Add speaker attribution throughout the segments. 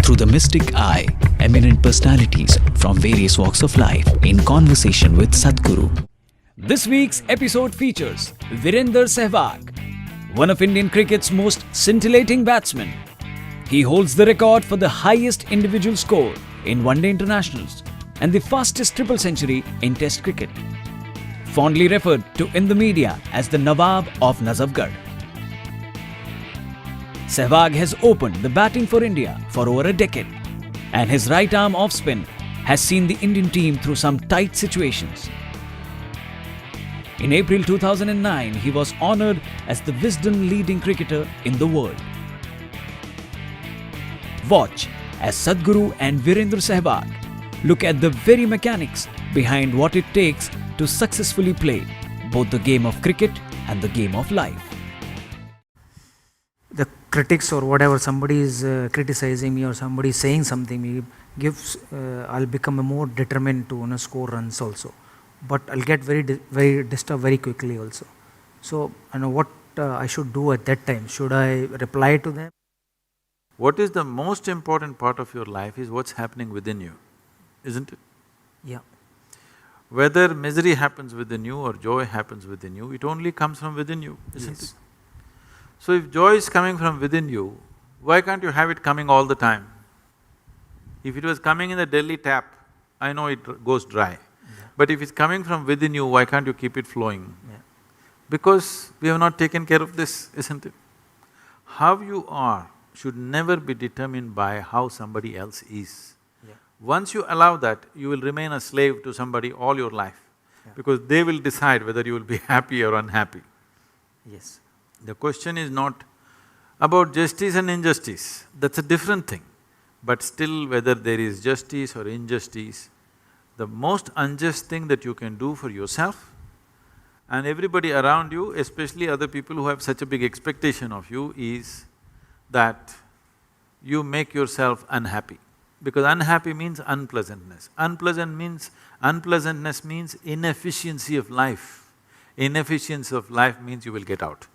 Speaker 1: through the mystic eye, eminent personalities from various walks of life in conversation with Sadhguru.
Speaker 2: This week's episode features Virender Sehwag, one of Indian cricket's most scintillating batsmen. He holds the record for the highest individual score in one-day internationals and the fastest triple century in Test cricket. Fondly referred to in the media as the Nawab of Nazafgarh. Sehwag has opened the batting for India for over a decade, and his right arm off spin has seen the Indian team through some tight situations. In April 2009, he was honoured as the Wisden leading cricketer in the world. Watch as Sadhguru and Virender Sehwag look at the very mechanics behind what it takes to successfully play both the game of cricket and the game of life.
Speaker 3: The critics or whatever, somebody is criticizing me or somebody is saying something, me gives, I'll become more determined to score runs also. But I'll get very disturbed very quickly also. So what I should do at that time? Should I reply to them?
Speaker 4: What is the most important part of your life is what's happening within you, isn't it?
Speaker 3: Yeah.
Speaker 4: Whether misery happens within you or joy happens within you, it only comes from within you, isn't it? So if joy is coming from within you, why can't you have it coming all the time? If it was coming in the Delhi tap, I know it goes dry. But if it's coming from within you, why can't you keep it flowing? Because we have not taken care of this, isn't it? How you are should never be determined by how somebody else is. Once you allow that, you will remain a slave to somebody all your life, because they will decide whether you will be happy or unhappy.
Speaker 3: Yes.
Speaker 4: The question is not about justice and injustice, that's a different thing. But still, whether there is justice or injustice, the most unjust thing that you can do for yourself and everybody around you, especially other people who have such a big expectation of you, is that you make yourself unhappy. Because unhappy means unpleasantness. Unpleasantness means inefficiency of life. Inefficiency of life means you will get out.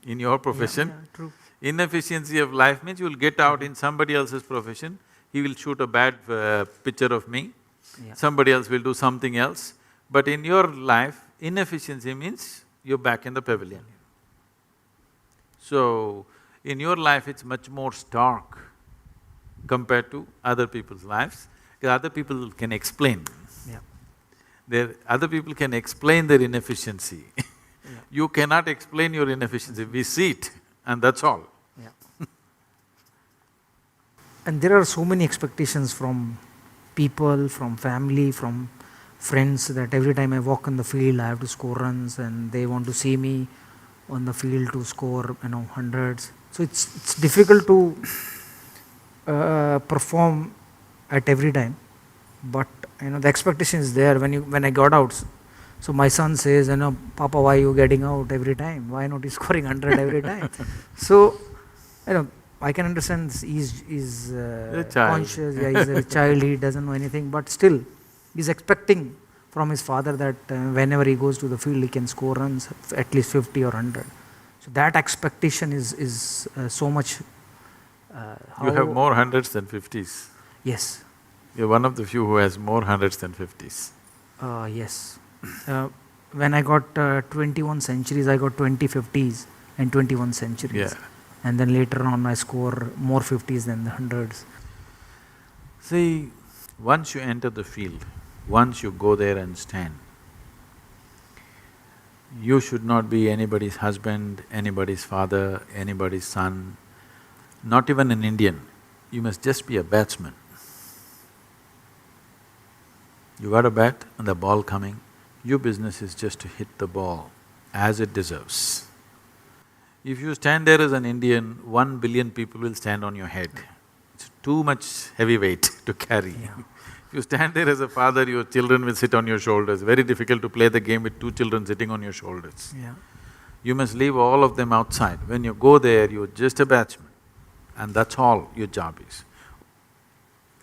Speaker 4: In your profession,
Speaker 3: true.
Speaker 4: Inefficiency of life means you will get out in somebody else's profession. He will shoot a bad picture of me, somebody else will do something else. But in your life, inefficiency means you're back in the pavilion. So, in your life it's much more stark compared to other people's lives, because other people can explain. Other people can explain their inefficiency. You cannot explain your inefficiency, we see it and that's all.
Speaker 3: And there are so many expectations from people, from family, from friends, that every time I walk on the field I have to score runs, and they want to see me on the field to score, hundreds. So it's difficult to perform at every time, but the expectation is there when I got out. So my son says, Papa, why are you getting out every time? Why not you scoring 100 every time? So, I can understand he's conscious, he's a child, he doesn't know anything, but still he's expecting from his father that whenever he goes to the field he can score runs, at least 50 or 100. So that expectation is so much…
Speaker 4: You have more hundreds than fifties.
Speaker 3: Yes.
Speaker 4: You're one of the few who has more hundreds than fifties.
Speaker 3: Yes. When I got 21 centuries, I got 20 50s and 21 centuries. And then later on I score more 50s than the hundreds.
Speaker 4: See, once you enter the field, once you go there and stand, you should not be anybody's husband, anybody's father, anybody's son, not even an Indian. You must just be a batsman. You got a bat and the ball coming, your business is just to hit the ball as it deserves. If you stand there as an Indian, 1 billion people will stand on your head. It's too much heavy weight to carry. If you stand there as a father, your children will sit on your shoulders. Very difficult to play the game with 2 children sitting on your shoulders. You must leave all of them outside. When you go there, you're just a batsman, and that's all your job is.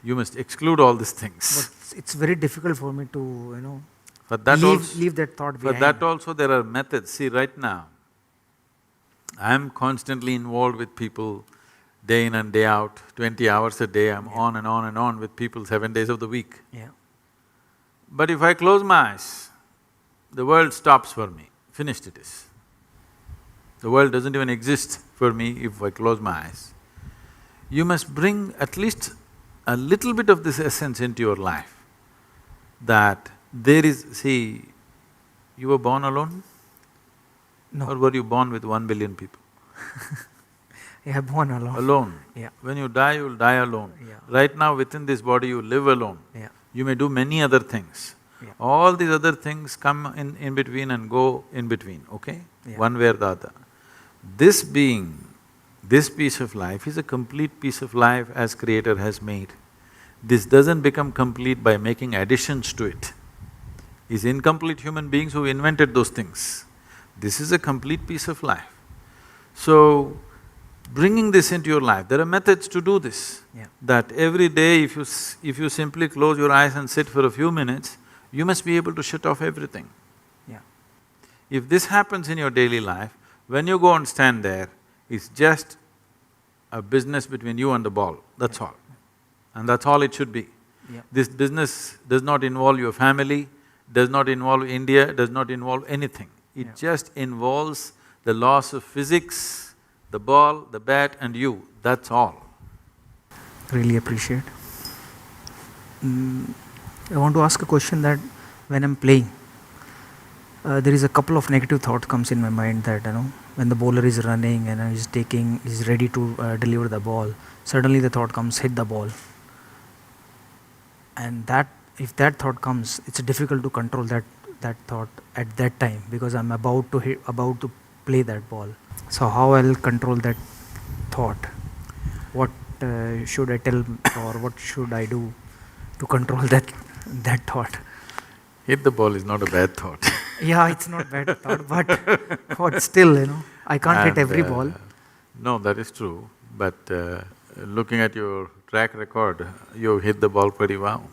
Speaker 4: You must exclude all these things.
Speaker 3: But it's very difficult for me to, leave that thought behind.
Speaker 4: For that also there are methods. See, right now, I'm constantly involved with people day in and day out, 20 hours a day, I'm on and on and on with people 7 days of the week.
Speaker 3: Yeah.
Speaker 4: But if I close my eyes, the world stops for me, finished it is. The world doesn't even exist for me if I close my eyes. You must bring at least a little bit of this essence into your life, that there is… See, you were born alone?
Speaker 3: No.
Speaker 4: Or were you born with 1 billion people?
Speaker 3: Yeah, born alone.
Speaker 4: Alone.
Speaker 3: Yeah.
Speaker 4: When you die, you'll die alone.
Speaker 3: Yeah.
Speaker 4: Right now, within this body, you live alone.
Speaker 3: Yeah.
Speaker 4: You may do many other things.
Speaker 3: Yeah.
Speaker 4: All these other things come in between and go in between, okay?
Speaker 3: Yeah.
Speaker 4: One way or the other. This being, this piece of life is a complete piece of life as Creator has made. This doesn't become complete by making additions to it. It's incomplete human beings who invented those things. This is a complete piece of life. So, bringing this into your life, there are methods to do this.
Speaker 3: Yeah.
Speaker 4: That every day if you simply close your eyes and sit for a few minutes, you must be able to shut off everything.
Speaker 3: Yeah.
Speaker 4: If this happens in your daily life, when you go and stand there, it's just a business between you and the ball, that's all. And that's all it should be.
Speaker 3: Yeah.
Speaker 4: This business does not involve your family, does not involve India, does not involve anything. It just involves the laws of physics, the ball, the bat and you, that's all.
Speaker 3: Really appreciate. I want to ask a question that when I'm playing, there is a couple of negative thoughts comes in my mind that, when the bowler is running and he's ready to deliver the ball, suddenly the thought comes, hit the ball. And if that thought comes, it's difficult to control that thought at that time, because I'm about to play that ball. So how I'll control that thought? What should I tell or what should I do to control that thought?
Speaker 4: Hit the ball is not a bad thought.
Speaker 3: Yeah, it's not bad thought, but still, I can't hit every ball.
Speaker 4: No, that is true, but looking at your track record, you hit the ball pretty well.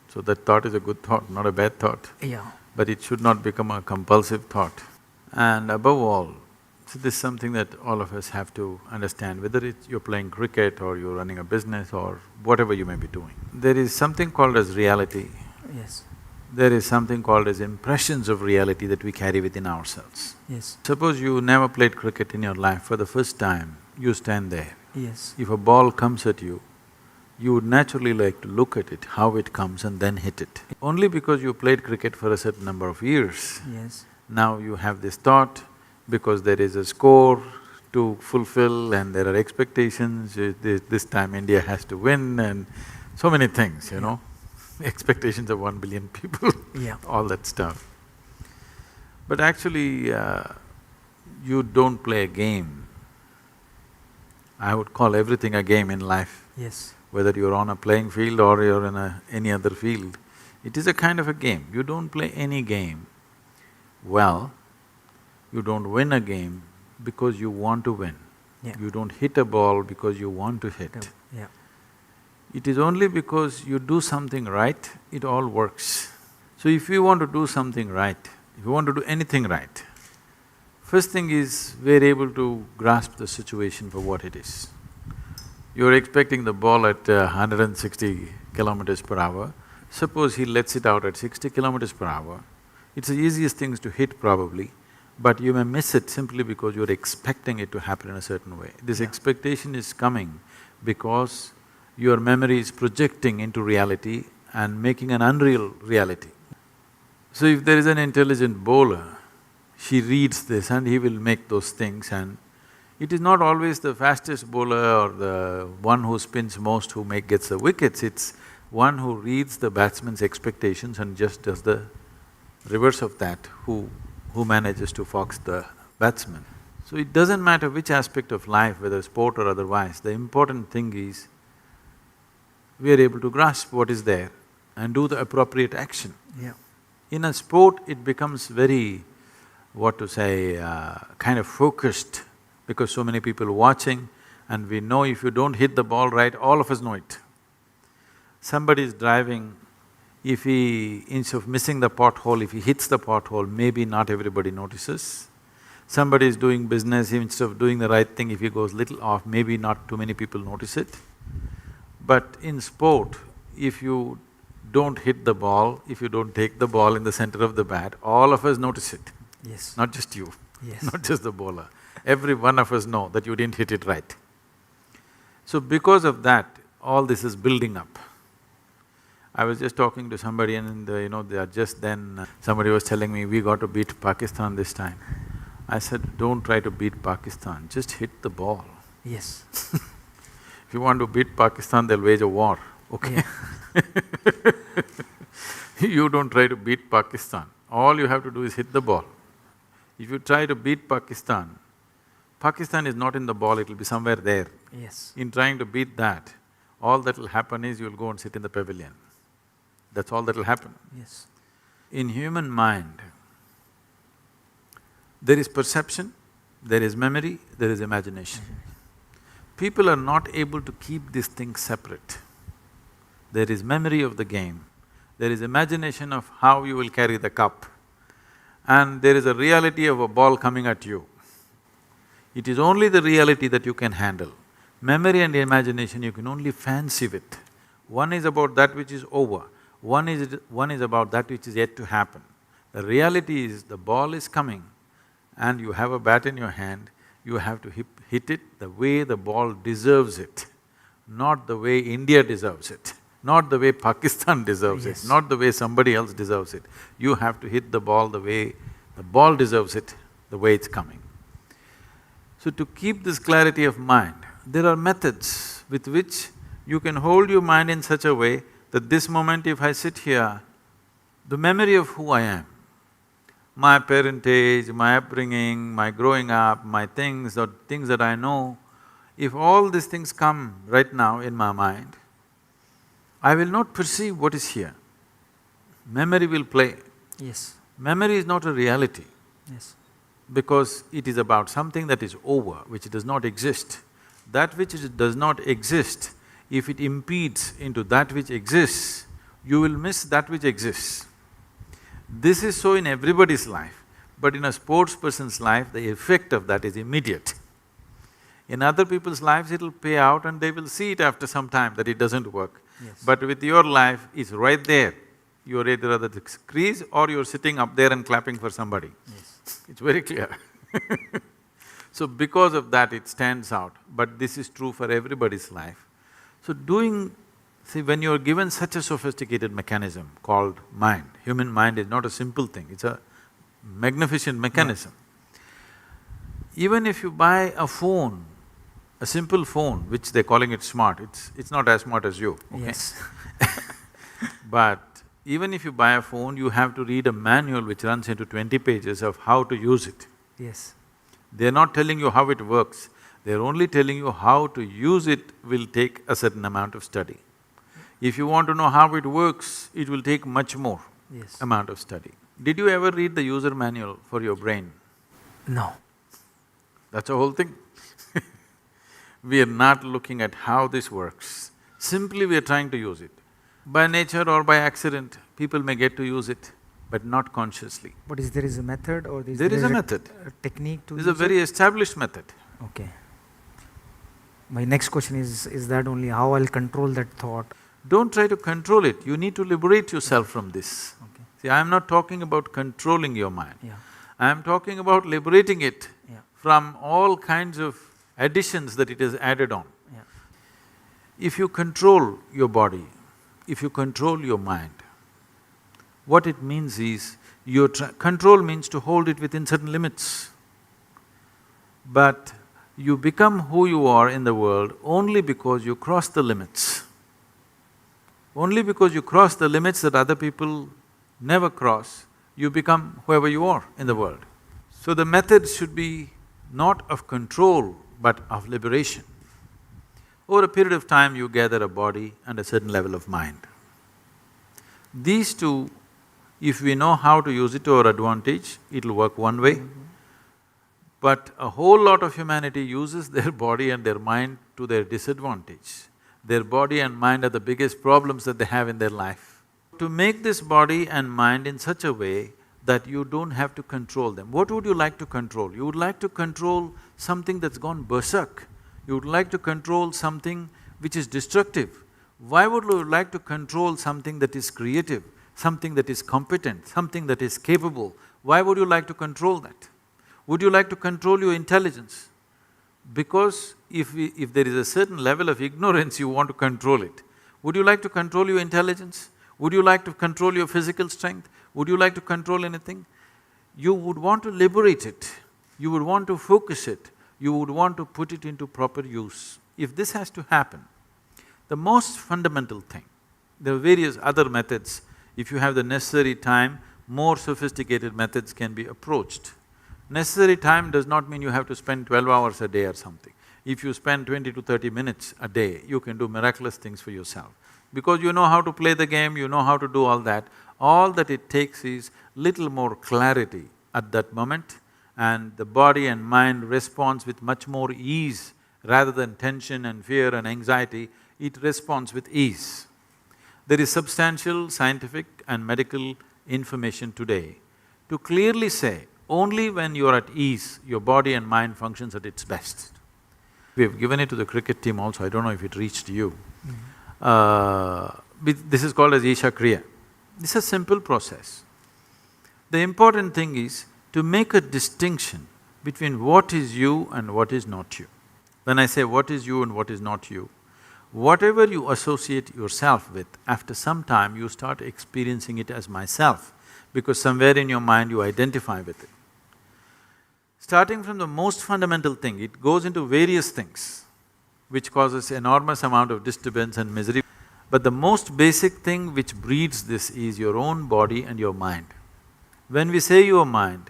Speaker 4: So that thought is a good thought, not a bad thought.
Speaker 3: Yeah.
Speaker 4: But it should not become a compulsive thought. And above all, so this is something that all of us have to understand, whether it's you're playing cricket or you're running a business or whatever you may be doing. There is something called as reality.
Speaker 3: Yes.
Speaker 4: There is something called as impressions of reality that we carry within ourselves.
Speaker 3: Yes.
Speaker 4: Suppose you never played cricket in your life, for the first time, you stand there.
Speaker 3: Yes.
Speaker 4: If a ball comes at you, you would naturally like to look at it, how it comes and then hit it. Only because you played cricket for a certain number of years,
Speaker 3: Yes.
Speaker 4: now you have this thought, because there is a score to fulfill and there are expectations, this time India has to win and so many things, expectations of 1 billion people,
Speaker 3: Yeah.
Speaker 4: all that stuff. But actually, you don't play a game. I would call everything a game in life.
Speaker 3: Yes.
Speaker 4: Whether you're on a playing field or you're in any other field, it is a kind of a game. You don't play any game well, you don't win a game because you want to win.
Speaker 3: Yeah.
Speaker 4: You don't hit a ball because you want to hit.
Speaker 3: Yeah.
Speaker 4: It is only because you do something right, it all works. So if you want to do something right, if you want to do anything right, first thing is we're able to grasp the situation for what it is. You're expecting the ball at 160 kilometers per hour. Suppose he lets it out at 60 kilometers per hour. It's the easiest things to hit probably, but you may miss it simply because you're expecting it to happen in a certain way. This expectation is coming because your memory is projecting into reality and making an unreal reality. So if there is an intelligent bowler, he reads this and he will make those things, and it is not always the fastest bowler or the one who spins most who gets the wickets, it's one who reads the batsman's expectations and just does the reverse of that, who manages to fox the batsman. So it doesn't matter which aspect of life, whether sport or otherwise, the important thing is we are able to grasp what is there and do the appropriate action.
Speaker 3: Yeah.
Speaker 4: In a sport, it becomes very, kind of focused, because so many people watching, and we know if you don't hit the ball right, all of us know it. Somebody is driving, if he, instead of missing the pothole, if he hits the pothole, maybe not everybody notices. Somebody is doing business, instead of doing the right thing, if he goes little off, maybe not too many people notice it. But in sport, if you don't hit the ball, if you don't take the ball in the center of the bat, all of us notice it.
Speaker 3: Yes.
Speaker 4: Not just you,
Speaker 3: Yes.
Speaker 4: not just the bowler. Every one of us know that you didn't hit it right. So because of that, all this is building up. I was just talking to somebody and they are just then… somebody was telling me, we got to beat Pakistan this time. I said, don't try to beat Pakistan, just hit the ball.
Speaker 3: Yes.
Speaker 4: If you want to beat Pakistan, they'll wage a war, okay?
Speaker 3: Yeah.
Speaker 4: You don't try to beat Pakistan, all you have to do is hit the ball. If you try to beat Pakistan, Pakistan is not in the ball, it'll be somewhere there.
Speaker 3: Yes.
Speaker 4: In trying to beat that, all that'll happen is you'll go and sit in the pavilion. That's all that'll happen.
Speaker 3: Yes.
Speaker 4: In human mind, there is perception, there is memory, there is imagination. People are not able to keep these things separate. There is memory of the game, there is imagination of how you will carry the cup, and there is a reality of a ball coming at you. It is only the reality that you can handle. Memory and imagination, you can only fancy with. One is about that which is over, one is about that which is yet to happen. The reality is the ball is coming and you have a bat in your hand, you have to hit it the way the ball deserves it, not the way India deserves it, not the way Pakistan deserves
Speaker 3: Yes.
Speaker 4: it, not the way somebody else deserves it. You have to hit the ball the way the ball deserves it, the way it's coming. So to keep this clarity of mind, there are methods with which you can hold your mind in such a way that this moment if I sit here, the memory of who I am, my parentage, my upbringing, my growing up, my things or things that I know, if all these things come right now in my mind, I will not perceive what is here. Memory will play.
Speaker 3: Yes.
Speaker 4: Memory is not a reality
Speaker 3: Yes.
Speaker 4: because it is about something that is over, which does not exist. That which does not exist, if it impedes into that which exists, you will miss that which exists. This is so in everybody's life, but in a sports person's life, the effect of that is immediate. In other people's lives, it'll pay out and they will see it after some time that it doesn't work.
Speaker 3: Yes.
Speaker 4: But with your life, it's right there. You're either at the crease or you're sitting up there and clapping for somebody.
Speaker 3: Yes.
Speaker 4: It's very clear. So because of that, it stands out, but this is true for everybody's life. So see, when you're given such a sophisticated mechanism called mind, human mind is not a simple thing, it's a magnificent mechanism. Yeah. Even if you buy a phone, a simple phone, which they're calling it smart, it's not as smart as you, okay?
Speaker 3: Yes.
Speaker 4: But even if you buy a phone, you have to read a manual which runs into 20 pages of how to use it.
Speaker 3: Yes.
Speaker 4: They're not telling you how it works, they're only telling you how to use it will take a certain amount of study. If you want to know how it works, it will take much more
Speaker 3: Yes.
Speaker 4: amount of study. Did you ever read the user manual for your brain?
Speaker 3: No.
Speaker 4: That's the whole thing. We are not looking at how this works, simply we are trying to use it. By nature or by accident, people may get to use it, but not consciously.
Speaker 3: But there is a method or
Speaker 4: There is a method.
Speaker 3: a technique to
Speaker 4: This is a
Speaker 3: use
Speaker 4: very
Speaker 3: it?
Speaker 4: established method.
Speaker 3: Okay. My next question is that only how I'll control that thought?
Speaker 4: Don't try to control it, you need to liberate yourself from this.
Speaker 3: Okay.
Speaker 4: See, I'm not talking about controlling your mind.
Speaker 3: Yeah.
Speaker 4: I'm talking about liberating it
Speaker 3: Yeah.
Speaker 4: from all kinds of additions that it has added on.
Speaker 3: Yeah.
Speaker 4: If you control your body, if you control your mind, what it means is, control means to hold it within certain limits. But you become who you are in the world only because you cross the limits. Only because you cross the limits that other people never cross, you become whoever you are in the world. So the method should be not of control, but of liberation. Over a period of time, you gather a body and a certain level of mind. These two, if we know how to use it to our advantage, it'll work one way. But a whole lot of humanity uses their body and their mind to their disadvantage. Their body and mind are the biggest problems that they have in their life. To make this body and mind in such a way that you don't have to control them. What would you like to control? You would like to control something that's gone berserk. You would like to control something which is destructive. Why would you like to control something that is creative, something that is competent, something that is capable? Why would you like to control that? Would you like to control your intelligence? Because if there is a certain level of ignorance, you want to control it. Would you like to control your intelligence? Would you like to control your physical strength? Would you like to control anything? You would want to liberate it, you would want to focus it, you would want to put it into proper use. If this has to happen, the most fundamental thing, there are various other methods. If you have the necessary time, more sophisticated methods can be approached. Necessary time does not mean you have to spend 12 hours a day or something. If you spend 20 to 30 minutes a day, you can do miraculous things for yourself. Because you know how to play the game, you know how to do all that it takes is little more clarity at that moment, and the body and mind responds with much more ease rather than tension and fear and anxiety, it responds with ease. There is substantial scientific and medical information today to clearly say, only when you're at ease, your body and mind functions at its best. We've given it to the cricket team also, I don't know if it reached you. This is called as Isha Kriya. This is a simple process. The important thing is to make a distinction between what is you and what is not you. When I say what is you and what is not you, whatever you associate yourself with, after some time you start experiencing it as myself, because somewhere in your mind you identify with it. Starting from the most fundamental thing, it goes into various things, which causes enormous amount of disturbance and misery. But the most basic thing which breeds this is your own body and your mind. When we say your mind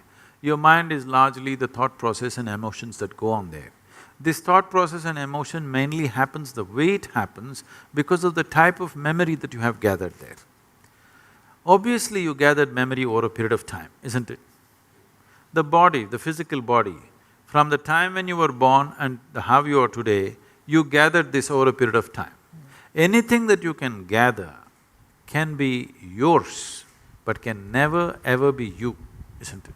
Speaker 4: is largely the thought process and emotions that go on there. This thought process and emotion mainly happens the way it happens because of the type of memory that you have gathered there. Obviously, you gathered memory over a period of time, isn't it? The body, the physical body, from the time when you were born and how you are today, you gathered this over a period of time. Anything that you can gather can be yours, but can never ever be you, isn't it?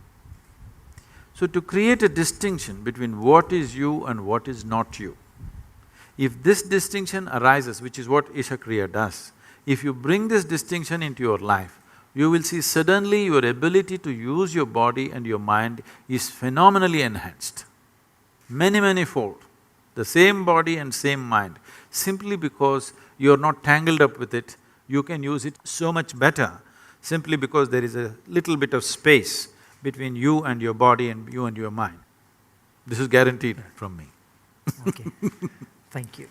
Speaker 4: So to create a distinction between what is you and what is not you, if this distinction arises, which is what Isha Kriya does, if you bring this distinction into your life, you will see suddenly your ability to use your body and your mind is phenomenally enhanced, many fold. The same body and same mind, simply because you're not tangled up with it, you can use it so much better, simply because there is a little bit of space between you and your body and you and your mind. This is guaranteed from me.
Speaker 3: Okay, thank you.